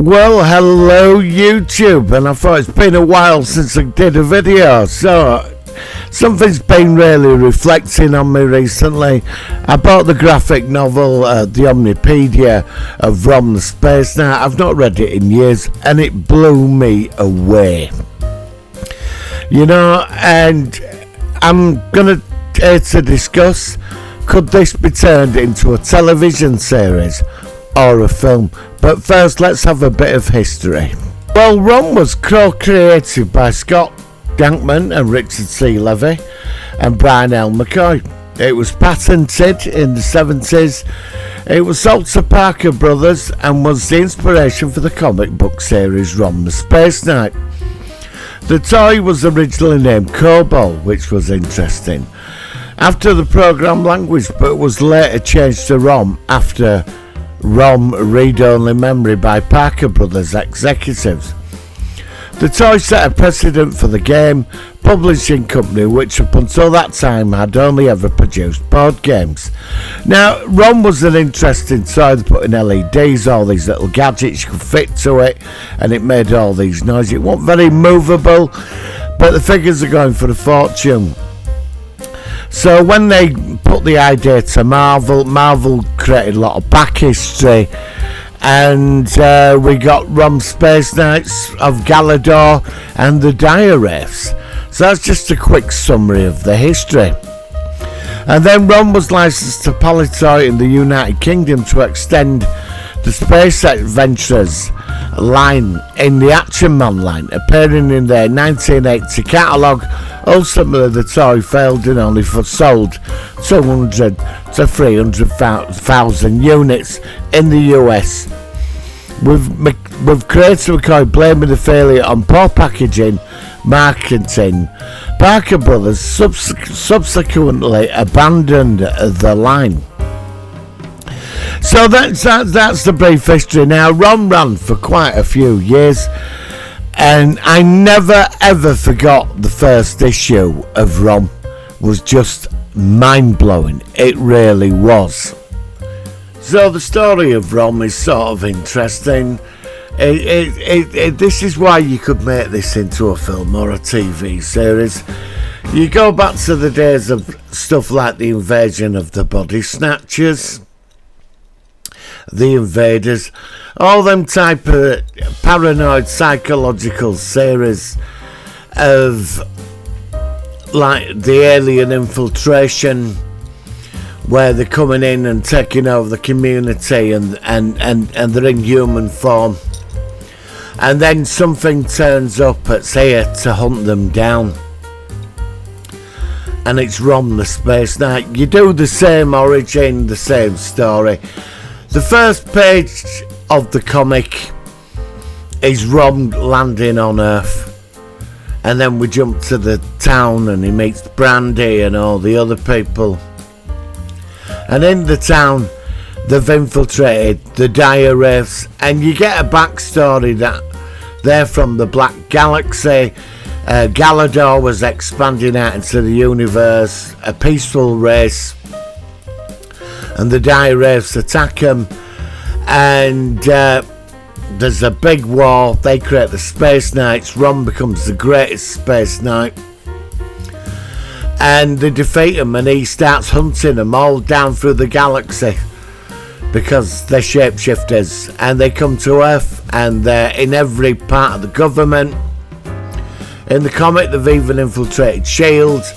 Well, hello YouTube, and I thought it's been a while since I did a video, so something's been really reflecting on me recently. I bought the graphic novel, the Omnipedia of Rom the Space Knight. I've not read it in years, and it blew me away. You know, and I'm gonna to discuss, could this be turned into a television series or a film? But first, let's have a bit of history. Well, Rom was co-created by Scott Dankman and Richard C. Levy and Brian L. McCoy. It was patented in the 70s. It was sold to Parker Brothers and was the inspiration for the comic book series Rom the Space Knight. The toy was originally named Kobo, which was interesting, after the program language, but was later changed to Rom after Rom read-only memory by Parker Brothers executives. The toy set a precedent for the game publishing company, which up until that time had only ever produced board games. Now, Rom was an interesting toy. They put in LEDs, all these little gadgets you could fit to it, and it made all these noises. It wasn't very movable, but the figures are going for a fortune. So when they put the idea to Marvel created a lot of back history, and we got Rom Space Knights of Galador and the Dire Wraiths. So that's just a quick summary of the history. And then Rom was licensed to Polytoy in the United Kingdom to extend the Space Adventures line in the Action Man line, appearing in their 1980 catalogue. Ultimately, the toy failed and only sold 200 to 300,000 units in the US, with creator McCoy blaming the failure on poor packaging marketing. Parker Brothers subsequently abandoned the line. So that's the brief history. Now, Rom ran for quite a few years, and I never ever forgot the first issue of Rom. Was just mind-blowing. It really was. So the story of Rom is sort of interesting. This is why you could make this into a film or a TV series. You go back to the days of stuff like the invasion of the Body Snatchers, the Invaders, all them type of paranoid psychological series of like the alien infiltration, where they're coming in and taking over the community and they're in human form, and then something turns up that's here to hunt them down, and it's Rom the Space Knight. You do the same origin, the same story. The first page of the comic is Rom landing on Earth, and then we jump to the town and he meets Brandy and all the other people. And in the town, they've infiltrated the Dire Wraiths, and you get a backstory that they're from the Black Galaxy. Galador was expanding out into the universe, a peaceful race, and the Dire Wraiths attack them, and there's a big war. They create the Space Knights. Rom becomes the greatest Space Knight, and they defeat him, and he starts hunting them all down through the galaxy because they're shapeshifters, and they come to Earth, and they're in every part of the government. In the comic, they've even infiltrated S.H.I.E.L.D.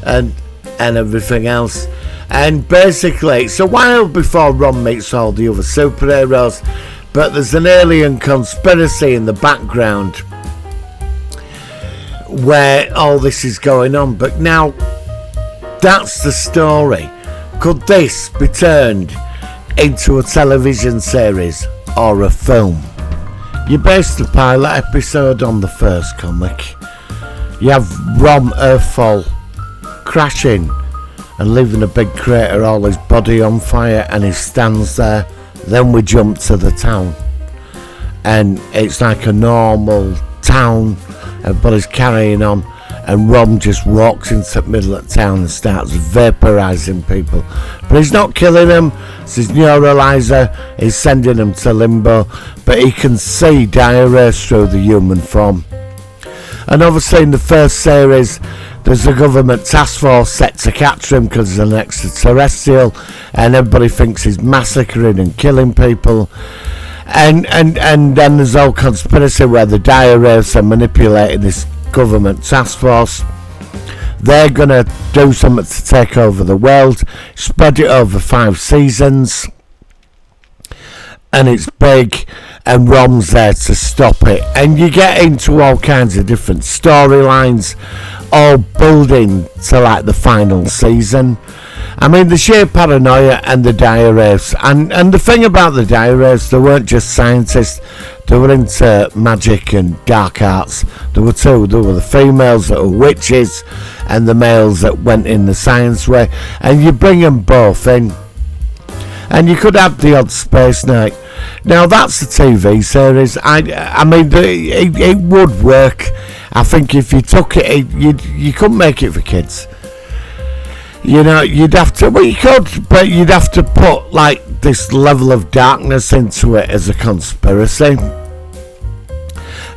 and everything else. And basically, it's a while before Rom meets all the other superheroes, but there's an alien conspiracy in the background where all this is going on. But now, that's the story. Could this be turned into a television series or a film? You base the pilot episode on the first comic. You have Rom Earthfall crashing and leaving a big crater, all his body on fire, and he stands there. Then we jump to the town, and it's like a normal town. Everybody's carrying on, and Rom just walks into the middle of town and starts vaporising people. But he's not killing them. It's his neuralizer. He's sending them to limbo. But he can see diarrhea through the human form. And obviously in the first series, there's a government task force set to capture him because he's an extraterrestrial, and everybody thinks he's massacring and killing people. And then there's whole conspiracy where the diarrheas are manipulating this government task force. They're gonna do something to take over the world, spread it over 5 seasons, and it's big, and Rom's there to stop it. And you get into all kinds of different storylines, all building to like the final season. I mean, the sheer paranoia and the diarrheas, and the thing about the diarrheas, they weren't just scientists, they were into magic and dark arts. There were two. There were the females that were witches and the males that went in the science way, and you bring them both in, and you could have the odd space night. Now that's a TV series. I mean, it would work. I think if you took it, you couldn't make it for kids. You know, you'd have to. Well, you could, but you'd have to put like this level of darkness into it as a conspiracy.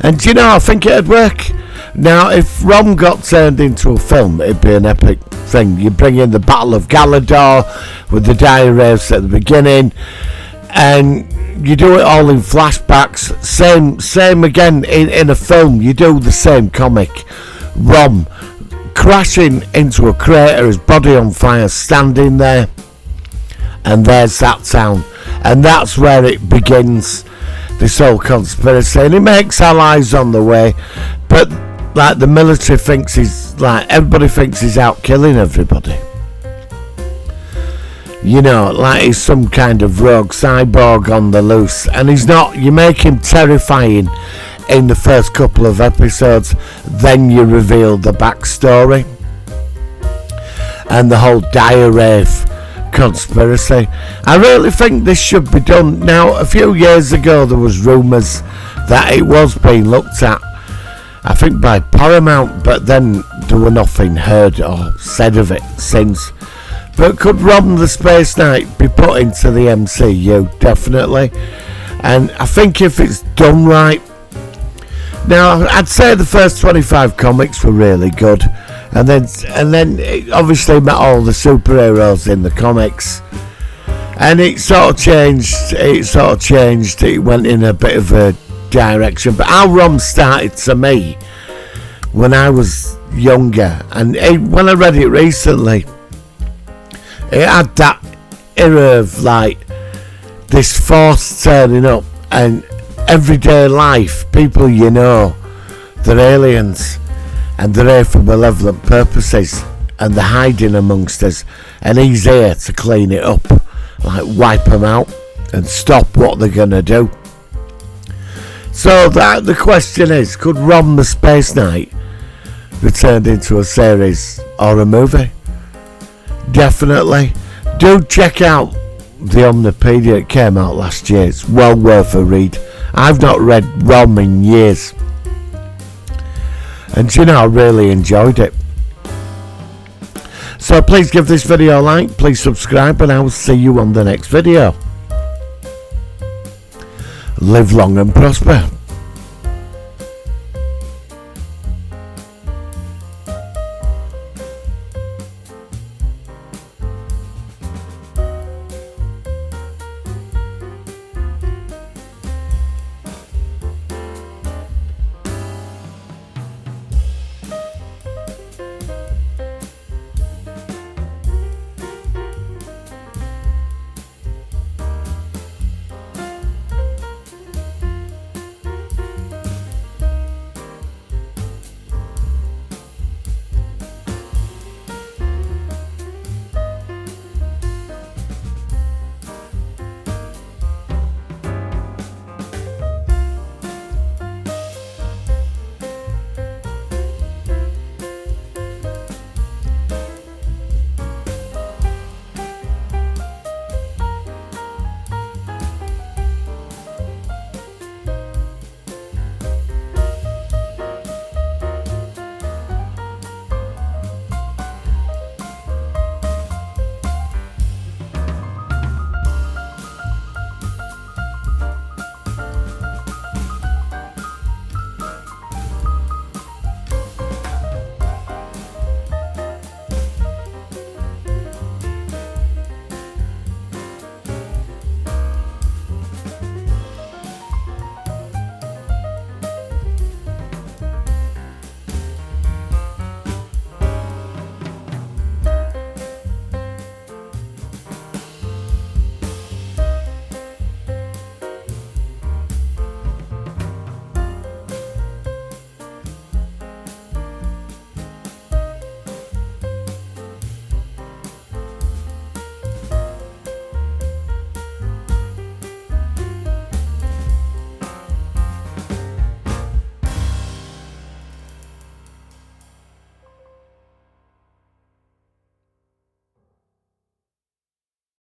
And you know, I think it'd work. Now, if Rom got turned into a film, it'd be an epic thing. You bring in the Battle of Galador with the diarrheas at the beginning, and you do it all in flashbacks. Same again in a film. You do the same comic. Rom crashing into a crater, his body on fire, standing there, and there's that town, and that's where it begins, this whole conspiracy. And it makes allies on the way, but like the military thinks he's like, everybody thinks he's out killing everybody. You know, like he's some kind of rogue cyborg on the loose, and he's not. You make him terrifying in the first couple of episodes, then you reveal the backstory and the whole diarrhea conspiracy. I really think this should be done. Now, a few years ago there was rumours that it was being looked at, I think by Paramount, but then there were nothing heard or said of it since. But could Rom the Space Knight be put into the MCU? Definitely. And I think if it's done right. Now, I'd say the first 25 comics were really good, and then it obviously met all the superheroes in the comics, and it sort of changed. It went in a bit of a direction. But how Rom started to me when I was younger, and when I read it recently, it had that era of like this force turning up and everyday life, people you know, they're aliens and they're here for malevolent purposes and they're hiding amongst us, and he's here to clean it up, like wipe them out and stop what they're gonna do. So that the question is, could Rom the Space Knight be turned into a series or a movie? Definitely. Do check out the Omnipedia. It came out last year. It's well worth a read. I've not read Rom in years, and you know, I really enjoyed it. So please give this video a like, please subscribe, and I will see you on the next video. Live long and prosper.